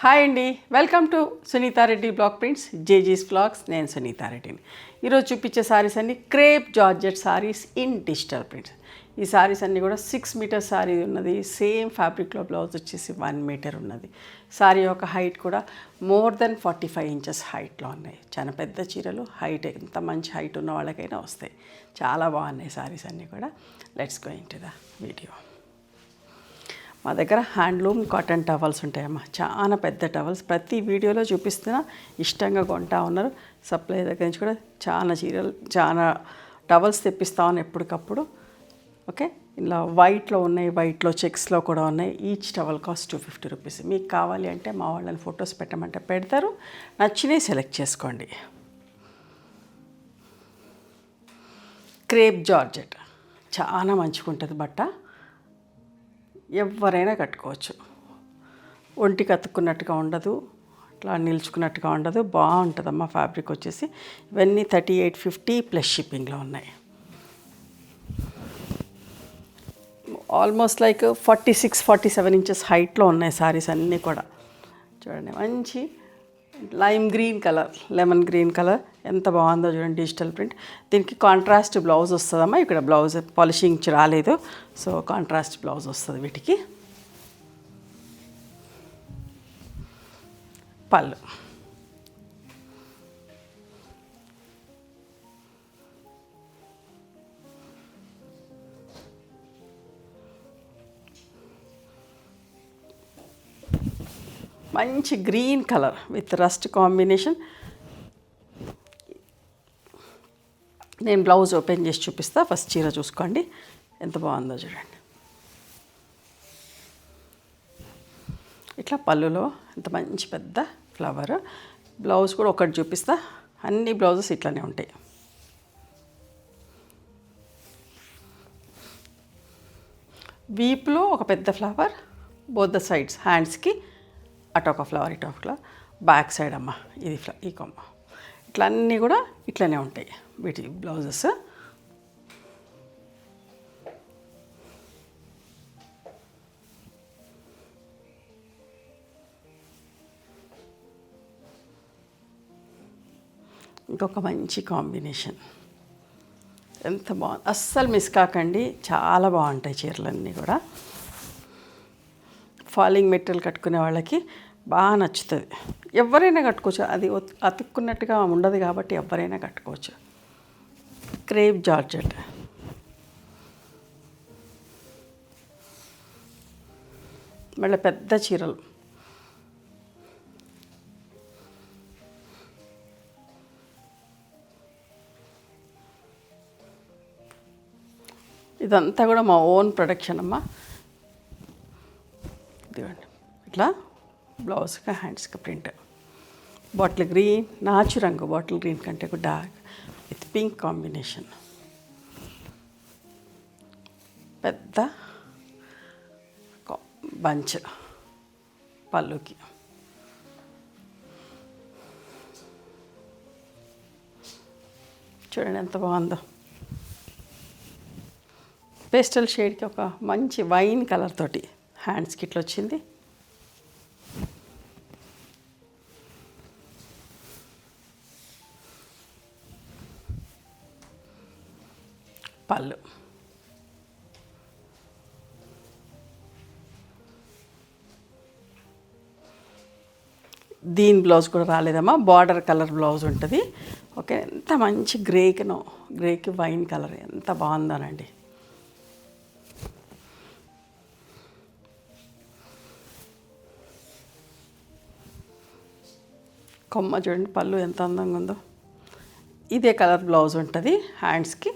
Hi అండి, welcome to Sunitha Reddy block prints జేజీస్ vlogs. నేను సునీతారెడ్డిని. ఈరోజు చూపించే సారీస్ అన్ని crepe georgette saris in digital prints. ఈ సారీస్ అన్నీ కూడా 6 మీటర్ సారీ ఉన్నది. సేమ్ ఫ్యాబ్రిక్లో బ్లౌజ్ వచ్చేసి 1 మీటర్ ఉన్నది. సారీ యొక్క హైట్ కూడా మోర్ దెన్ 45 ఇంచెస్ హైట్లో ఉన్నాయి. చాలా పెద్ద చీరలు హైట్ ఎంత మంచి హైట్ ఉన్న వాళ్ళకైనా వస్తాయి. చాలా బాగున్నాయి సారీస్ అన్నీ కూడా. Let's go into the video. మా దగ్గర హ్యాండ్లూమ్ కాటన్ టవల్స్ ఉంటాయమ్మా. చాలా పెద్ద టవల్స్ ప్రతి వీడియోలో చూపిస్తున్నా, ఇష్టంగా కొంటా ఉన్నారు. సప్లై దగ్గర నుంచి కూడా చాలా చీరలు, చాలా టవల్స్ తెప్పిస్తా ఉన్నాను ఎప్పటికప్పుడు. ఓకే, ఇలా వైట్లో ఉన్నాయి, వైట్లో చెక్స్లో కూడా ఉన్నాయి. Each towel cost 250 rupees. మీకు కావాలి అంటే మా వాళ్ళని ఫొటోస్ పెట్టమంటే పెడతారు, నచ్చినవి సెలెక్ట్ చేసుకోండి. క్రేప్ జార్జెట్ చాలా మంచిగా ఉంటుంది బట్ట. ఎవరైనా కట్టుకోవచ్చు. ఒంటికి అతుక్కున్నట్టుగా ఉండదు, అట్లా నిల్చుకున్నట్టుగా ఉండదు. బాగుంటుందమ్మా. ఫ్యాబ్రిక్ వచ్చేసి ఇవన్నీ 3850 ప్లస్ షిప్పింగ్లో ఉన్నాయి. ఆల్మోస్ట్ లైక్ 46-47 ఇంచెస్ హైట్లో ఉన్నాయి సారీస్ అన్నీ కూడా. చూడండి, మంచి lime green colour, lemon green colour ఎంత బాగుందో చూడండి. Digital print. దీనికి కాంట్రాస్ట్ బ్లౌజ్ వస్తుందమ్మా. ఇక్కడ బ్లౌజ్ పాలిషింగ్ రాలేదు, సో కాంట్రాస్ట్ బ్లౌజ్ వస్తుంది వీటికి. పళ్ళు మంచి green colour with rust combination. నేను బ్లౌజ్ ఓపెన్ చేసి చూపిస్తా. ఫస్ట్ చీర చూసుకోండి ఎంత బాగుందో చూడండి. ఇట్లా పళ్ళులో ఎంత మంచి పెద్ద ఫ్లవర్. బ్లౌజ్ కూడా ఒకటి చూపిస్తా. అన్ని బ్లౌజెస్ ఇట్లానే ఉంటాయి. వీపులో ఒక పెద్ద ఫ్లవర్, బోత్ ద సైడ్స్ హ్యాండ్స్కి అటు ఒక ఫ్లవర్, ఇటు ఒక ఫ్లవర్. బ్యాక్ సైడ్ అమ్మ ఇది ఈ కొమ్మ. ఇట్లా అన్నీ కూడా ఇట్లనే ఉంటాయి వీటి బ్లౌజెస్. ఇంకొక మంచి కాంబినేషన్. ఎంత బాగుంది, అస్సలు మిస్ కాకండి. చాలా బాగుంటాయి చీరలన్నీ కూడా. ఫాలింగ్ మెటీరియల్ కట్టుకునే వాళ్ళకి బాగా నచ్చుతుంది. ఎవరైనా కట్టుకోవచ్చు. అది అతుక్కున్నట్టుగా ఉండదు కాబట్టి ఎవరైనా కట్టుకోవచ్చు. Crepe georgette. మళ్ళీ పెద్ద చీరలు. ఇదంతా కూడా మా ఓన్ ప్రొడక్షన్ అమ్మా. ఇదిగోండి, ఇట్లా బ్లౌజ్కి హ్యాండ్స్కి ప్రింట్. బాటిల్ గ్రీన్, నాచు రంగు. బాటిల్ గ్రీన్ కంటే కూడా డార్క్ విత్ పింక్ కాంబినేషన్. పెద్ద బంచ్ పళ్ళుకి. చూడండి ఎంత బాగుందో. పేస్టల్ షేడ్కి ఒక మంచి వైన్ కలర్ తోటి హ్యాండ్స్కి ఇట్లా వచ్చింది. పళ్ళు దీని బ్లౌజ్ కూడా రాలేదమ్మా. బార్డర్ కలర్ బ్లౌజ్ ఉంటుంది. ఓకే, ఎంత మంచి గ్రేకి వైన్ కలర్ ఎంత బాగుందోనండి. కొమ్మ చూడండి, పళ్ళు ఎంత అందంగా ఉందో. ఇదే కలర్ బ్లౌజ్ ఉంటుంది హ్యాండ్స్కి.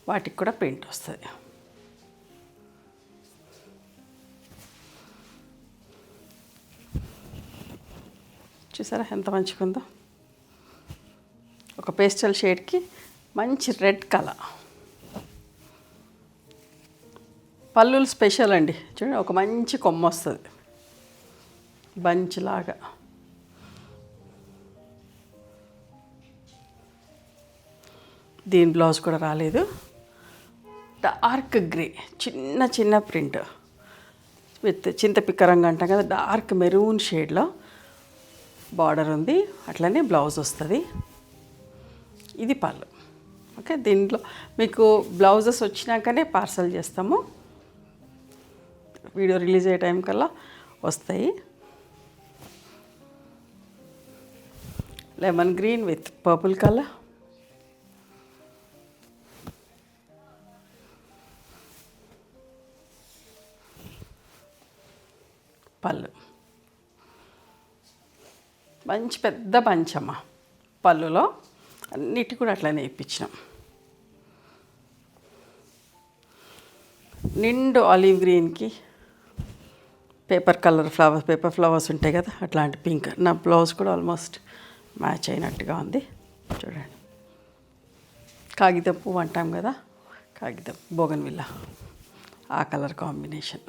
వాటికి కూడా ప్రింట్ వస్తుంది. చూసారా ఎంత మంచిగా ఉందో. ఒక పేస్టల్ షేడ్కి మంచి రెడ్ కలర్. పళ్ళులు స్పెషల్ అండి. చూడండి, ఒక మంచి కొమ్మ వస్తుంది బంచ్ లాగా. దీని బ్లౌజ్ కూడా రాలేదు. డార్క్ గ్రే చిన్న చిన్న ప్రింట్ విత్ చింతపిక్క రంగు అంటాం కదా, డార్క్ మెరూన్ షేడ్లో బార్డర్ ఉంది, అట్లనే బ్లౌజ్ వస్తుంది. ఇది పళ్ళు. ఓకే, దీంట్లో మీకు బ్లౌజెస్ వచ్చినాకనే పార్సల్ చేస్తాము. వీడియో రిలీజ్ అయ్యే టైం కల్లా వస్తాయి. Lemon green with purple colour. పళ్ళు మంచి పెద్ద పంచమ్మ. పళ్ళులో అన్నిటి కూడా అట్లనే ఇప్పించినాం. నిండు ఆలివ్ గ్రీన్కి పేపర్ ఫ్లవర్స్ ఉంటాయి కదా, అట్లాంటి పింక్. నా బ్లౌజ్ కూడా ఆల్మోస్ట్ మ్యాచ్ అయినట్టుగా ఉంది. చూడండి, కాగితం పువ్వు అంటాం కదా, కాగితం బోగన్విల్లా, ఆ కలర్ కాంబినేషన్.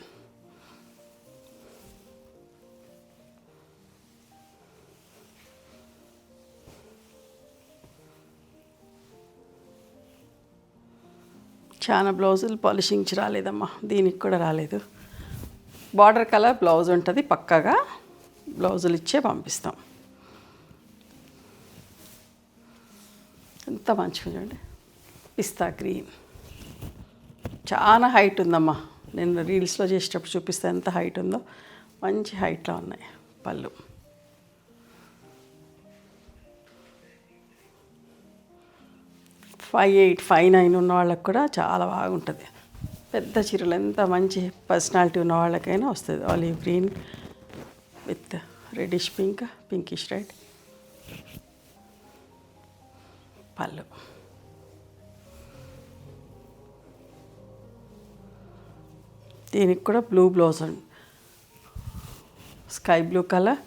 చాలా బ్లౌజులు పాలిషింగ్ రాలేదమ్మా, దీనికి కూడా రాలేదు. బార్డర్ కలర్ బ్లౌజ్ ఉంటుంది, పక్కాగా బ్లౌజులు ఇచ్చే పంపిస్తాం. ఎంత మంచిగా చూడండి, పిస్తా గ్రీన్. చాలా హైట్ ఉందమ్మా, నేను రీల్స్లో చేసేటప్పుడు చూపిస్తే ఎంత హైట్ ఉందో. మంచి హైట్లో ఉన్నాయి పళ్ళు. ఫైవ్ 8, 5, 9 ఉన్న వాళ్ళకి కూడా చాలా బాగుంటుంది. పెద్ద చీరలు ఎంత మంచి పర్సనాలిటీ ఉన్న వాళ్ళకైనా వస్తుంది. Olive green with reddish pink, pinkish red. పళ్ళు. దీనికి కూడా బ్లూ బ్లౌజ్ అండి, స్కై బ్లూ కలర్,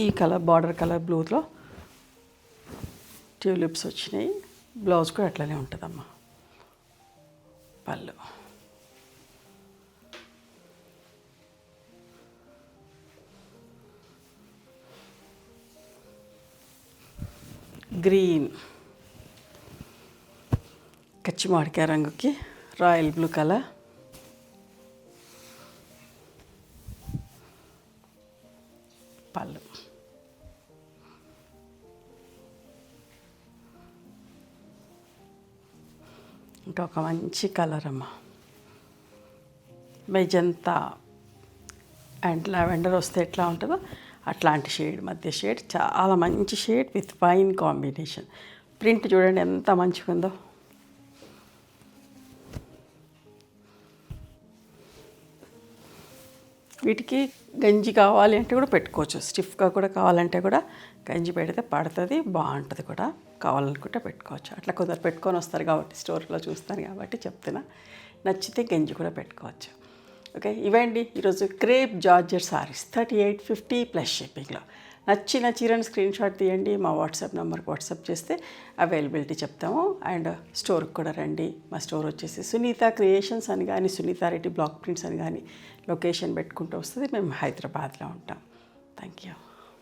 ఈ కలర్ బార్డర్ కలర్ బ్లూలో ట్యూలిప్స్ వచ్చినాయి. బ్లౌజ్ కూడా అట్లనే ఉంటుందమ్మా. పళ్ళు. గ్రీన్, కచ్చి మామిడికాయ రంగుకి రాయల్ బ్లూ కలర్. పళ్ళు. ఇంకా ఒక మంచి కలర్ అమ్మ, మెజంతా అండ్ లావెండర్ వస్తే ఎట్లా ఉంటుందో అట్లాంటి షేడ్, మధ్య షేడ్, చాలా మంచి shade with fine combination. Print చూడండి ఎంత మంచిగా ఉందో. వీటికి గంజి కావాలి అంటే కూడా పెట్టుకోవచ్చు, స్టిఫ్గా కూడా కావాలంటే కూడా గంజి పెడితే పడుతుంది, బాగుంటుంది కూడా. కావాలనుకుంటే పెట్టుకోవచ్చు. అట్లా కొందరు పెట్టుకొని వస్తారు కాబట్టి, స్టోర్లో చూస్తారు కాబట్టి చెప్తున్నా. నచ్చితే గంజి కూడా పెట్టుకోవచ్చు. ఓకే, ఇవండి ఈరోజు క్రేప్ జార్జెట్ సారీస్ 3850 ప్లస్ షిప్పింగ్లో. నచ్చిన చీరను స్క్రీన్ షాట్ తీయండి, మా వాట్సాప్ నెంబర్కి వాట్సాప్ చేస్తే అవైలబిలిటీ చెప్తాము. అండ్ స్టోర్కి కూడా రండి. మా స్టోర్ వచ్చేసి సునీత క్రియేషన్స్ అని కానీ, సునీతారెడ్డి బ్లాక్ ప్రింట్స్ అని కానీ లొకేషన్ పెట్టుకుంటూ వస్తుంది. మేము హైదరాబాద్లో ఉంటాం. Thank you.